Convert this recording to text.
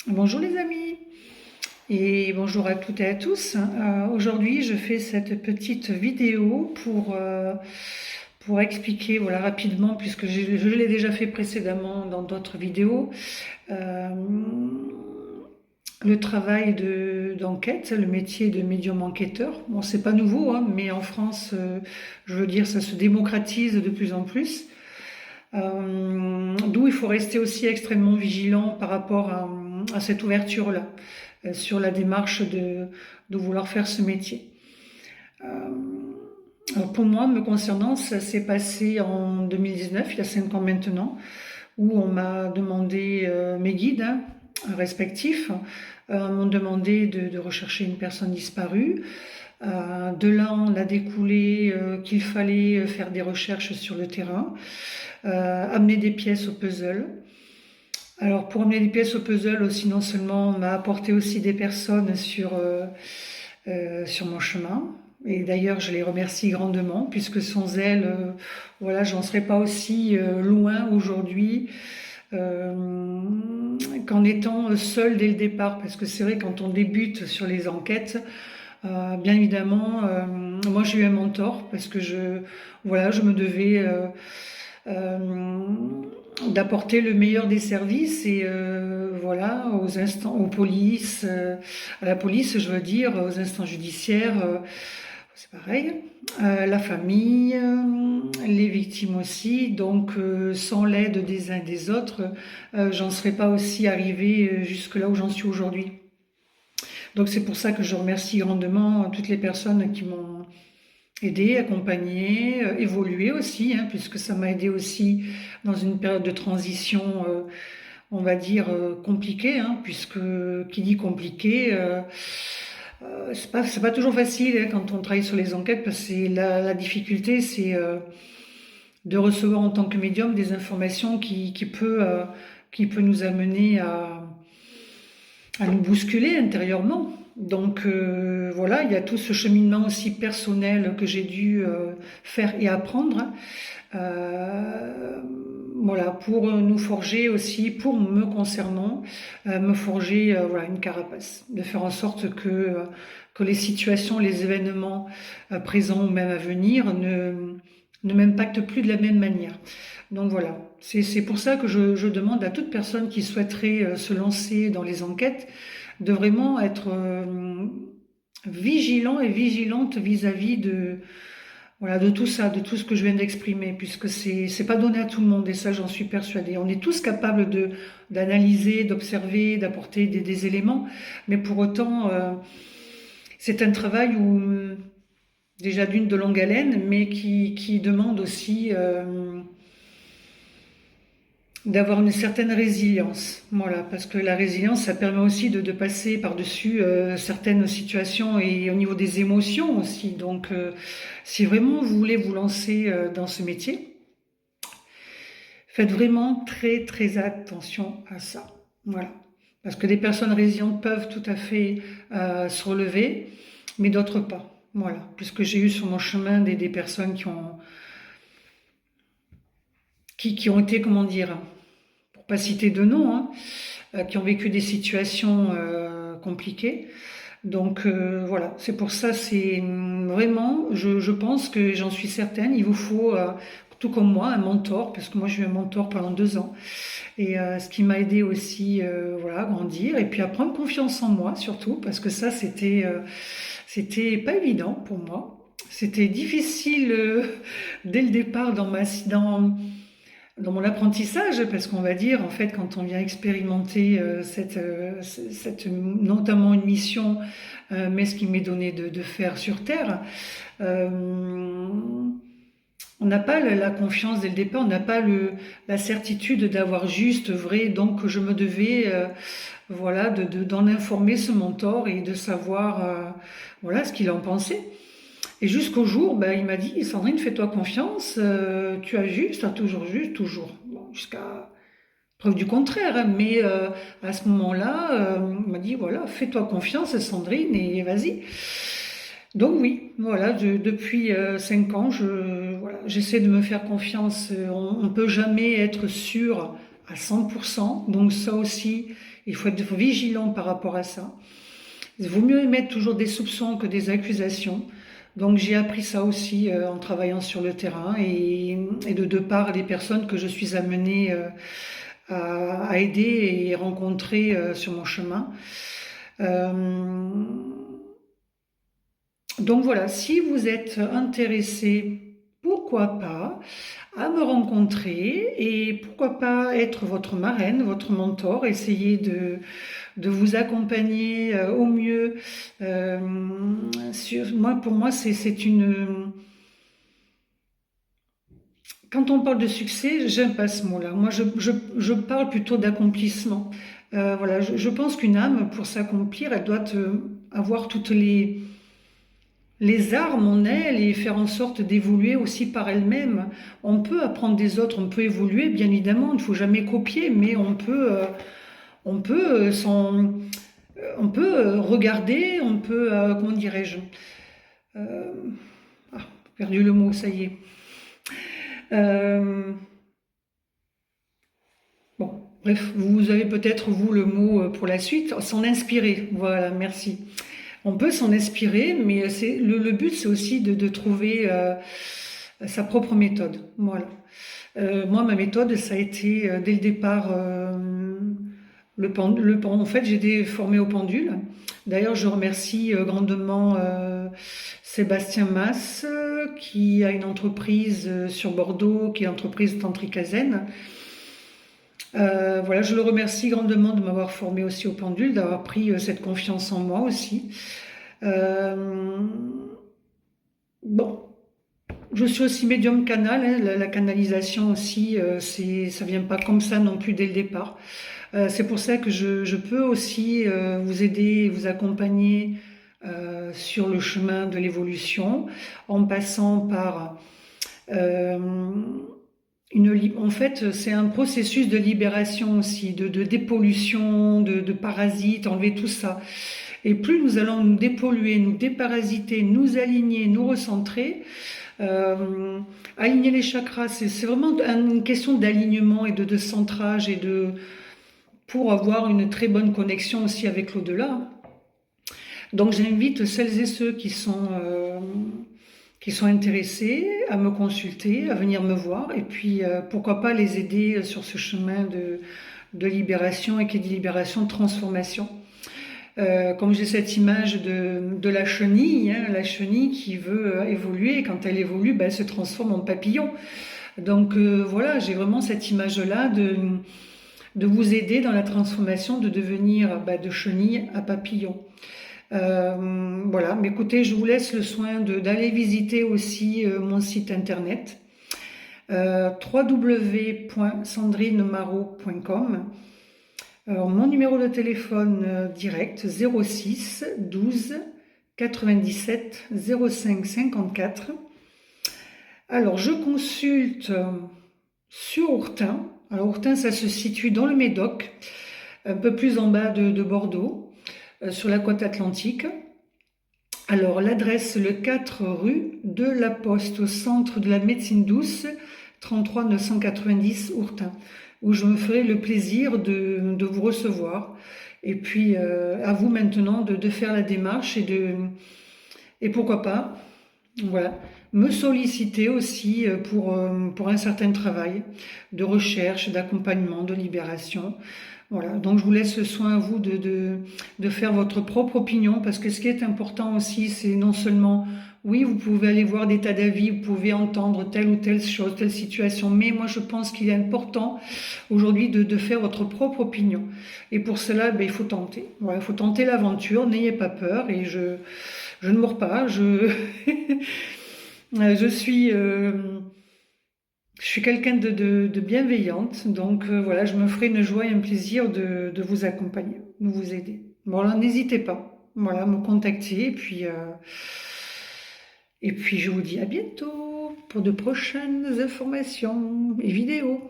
Bonjour les amis et bonjour à toutes et à tous. Aujourd'hui, je fais cette petite vidéo pour expliquer voilà, rapidement, puisque je l'ai déjà fait précédemment dans d'autres vidéos, euh, le travail d'enquête, le métier de médium enquêteur. Bon, c'est pas nouveau, hein, mais en France, je veux dire, ça se démocratise de plus en plus. D'où il faut rester aussi extrêmement vigilant par rapport à cette ouverture-là, sur la démarche de vouloir faire ce métier. Euh, alors pour moi, me concernant, ça s'est passé en 2019, il y a 5 ans maintenant, où on m'a demandé, mes guides respectifs m'ont demandé de rechercher une personne disparue. De là, on a découlé qu'il fallait faire des recherches sur le terrain, amener des pièces au puzzle. Alors pour amener des pièces au puzzle aussi, non seulement on m'a apporté aussi des personnes sur mon chemin. Et d'ailleurs, je les remercie grandement, puisque sans elles, voilà, j'en serais pas aussi loin aujourd'hui qu'en étant seule dès le départ. Parce que c'est vrai, quand on débute sur les enquêtes, bien évidemment, moi j'ai eu un mentor, parce que voilà, je me devais euh, d'apporter le meilleur des services et voilà aux polices, à la police, je veux dire, aux instances judiciaires, c'est pareil, la famille, les victimes aussi. Donc, sans l'aide des uns et des autres, j'en serais pas aussi arrivée jusque là où j'en suis aujourd'hui. Donc, c'est pour ça que je remercie grandement toutes les personnes qui m'ont aidé, accompagné, évolué aussi, hein, puisque ça m'a aidé aussi dans une période de transition, on va dire, compliquée, hein, puisque qui dit compliqué, c'est pas toujours facile hein, quand on travaille sur les enquêtes, parce que la difficulté, c'est de recevoir en tant que médium des informations qui peut nous amener à nous bousculer intérieurement. Donc voilà, il y a tout ce cheminement aussi personnel que j'ai dû faire et apprendre. Euh, voilà, pour nous forger aussi, pour me concernant, me forger voilà, une carapace, de faire en sorte que les situations, les événements présents ou même à venir ne m'impactent plus de la même manière. Donc voilà, c'est pour ça que je demande à toute personne qui souhaiterait se lancer dans les enquêtes de vraiment être vigilant et vigilante vis-à-vis de, voilà, de tout ça, de tout ce que je viens d'exprimer, puisque c'est pas donné à tout le monde, et ça j'en suis persuadée. On est tous capables d'analyser, d'observer, d'apporter des éléments, mais pour autant, c'est un travail où, déjà d'une de longue haleine, mais qui demande aussi d'avoir une certaine résilience. Voilà, parce que la résilience, ça permet aussi de passer par-dessus certaines situations et au niveau des émotions aussi. Donc, si vraiment vous voulez vous lancer dans ce métier, faites vraiment très très attention à ça. Voilà. Parce que des personnes résilientes peuvent tout à fait se relever, mais d'autres pas. Voilà. Puisque j'ai eu sur mon chemin des personnes qui ont été, comment dire, pour pas citer de nom, hein, qui ont vécu des situations compliquées. Donc voilà, c'est pour ça, c'est vraiment, je pense que j'en suis certaine, il vous faut, tout comme moi, un mentor, parce que moi j'ai eu un mentor pendant 2 ans, et ce qui m'a aidé aussi, voilà, à grandir, et puis à prendre confiance en moi surtout, parce que ça c'était pas évident pour moi. C'était difficile dès le départ dans mon apprentissage, parce qu'on va dire, en fait, quand on vient expérimenter notamment une mission, mais ce qui m'est donné de faire sur Terre, euh, on n'a pas la confiance dès le départ, on n'a pas la certitude d'avoir juste vrai, donc je me devais, voilà, d'en informer ce mentor et de savoir, voilà, ce qu'il en pensait. Et jusqu'au jour, ben, il m'a dit, Sandrine, fais-toi confiance, tu as juste, tu as toujours juste, toujours. Bon, jusqu'à preuve du contraire, hein, mais à ce moment-là, il m'a dit, voilà, fais-toi confiance, Sandrine, et vas-y. Donc oui, voilà, depuis 5 ans, voilà, j'essaie de me faire confiance. On ne peut jamais être sûr à à 100%. Donc ça aussi, il faut être vigilant par rapport à ça. Il vaut mieux émettre toujours des soupçons que des accusations. Donc j'ai appris ça aussi en travaillant sur le terrain et de par les personnes que je suis amenée à aider et rencontrer sur mon chemin. Euh, donc voilà, si vous êtes intéressé, pourquoi pas, à me rencontrer et pourquoi pas être votre marraine, votre mentor, essayer de vous accompagner au mieux. Pour moi, c'est une... Quand on parle de succès, j'aime pas ce mot-là. Moi, je parle plutôt d'accomplissement. Voilà, je pense qu'une âme, pour s'accomplir, elle doit avoir toutes les armes en elle et faire en sorte d'évoluer aussi par elle-même. On peut apprendre des autres, on peut évoluer, bien évidemment, il ne faut jamais copier, mais on peut, on peut regarder, on peut, comment dirais-je, euh, ah, perdu le mot, ça y est. Euh, bon, bref, vous avez peut-être, vous, le mot pour la suite, s'en inspirer, voilà, merci. On peut s'en inspirer, mais le but, c'est aussi de trouver sa propre méthode. Voilà. Moi, ma méthode, ça a été dès le départ en fait, j'ai été formée au pendule. D'ailleurs, je remercie grandement Sébastien Masse, qui a une entreprise sur Bordeaux, qui est l'entreprise Tantrika Zen. Voilà, je le remercie grandement de m'avoir formée aussi au pendule, d'avoir pris cette confiance en moi aussi. Euh, bon, je suis aussi médium canal, hein, la canalisation aussi, ça vient pas comme ça non plus dès le départ. C'est pour ça que je peux aussi vous aider, vous accompagner sur le chemin de l'évolution, en passant par euh, en fait, c'est un processus de libération aussi, de dépollution, de parasites, enlever tout ça. Et plus nous allons nous dépolluer, nous déparasiter, nous aligner, nous recentrer, aligner les chakras, c'est vraiment une question d'alignement et de centrage pour avoir une très bonne connexion aussi avec l'au-delà. Donc j'invite celles et ceux qui sont intéressés à me consulter, à venir me voir, et puis pourquoi pas les aider sur ce chemin de libération, et qui est de libération, de transformation. Comme j'ai cette image de la chenille, hein, la chenille qui veut évoluer, et quand elle évolue, ben, elle se transforme en papillon. Donc voilà, j'ai vraiment cette image-là de vous aider dans la transformation, de devenir de chenille à papillon. Voilà, mais écoutez, je vous laisse le soin d'aller visiter aussi mon site internet www.sandrinemaro.com. Alors, mon numéro de téléphone direct 06 12 97 05 54. Alors, je consulte sur Ourtin. Alors, Ourtin, ça se situe dans le Médoc, un peu plus en bas de Bordeaux, sur la côte atlantique. Alors, l'adresse, le 4 rue de la Poste, au centre de la médecine douce, 33 990 Ourtin, où je me ferai le plaisir de vous recevoir. Et puis, à vous maintenant de faire la démarche et pourquoi pas, voilà, me solliciter aussi pour un certain travail de recherche, d'accompagnement, de libération. Voilà, donc je vous laisse le soin à vous de faire votre propre opinion, parce que ce qui est important aussi, c'est non seulement, oui, vous pouvez aller voir des tas d'avis, vous pouvez entendre telle ou telle chose, telle situation, mais moi je pense qu'il est important aujourd'hui de faire votre propre opinion. Et pour cela, il faut tenter. Voilà, il faut tenter l'aventure, n'ayez pas peur, et je ne mords pas, je suis... je suis quelqu'un de bienveillante, donc voilà, je me ferai une joie et un plaisir de vous accompagner, de vous aider. Bon, alors n'hésitez pas, voilà, à me contacter, et puis je vous dis à bientôt pour de prochaines informations et vidéos.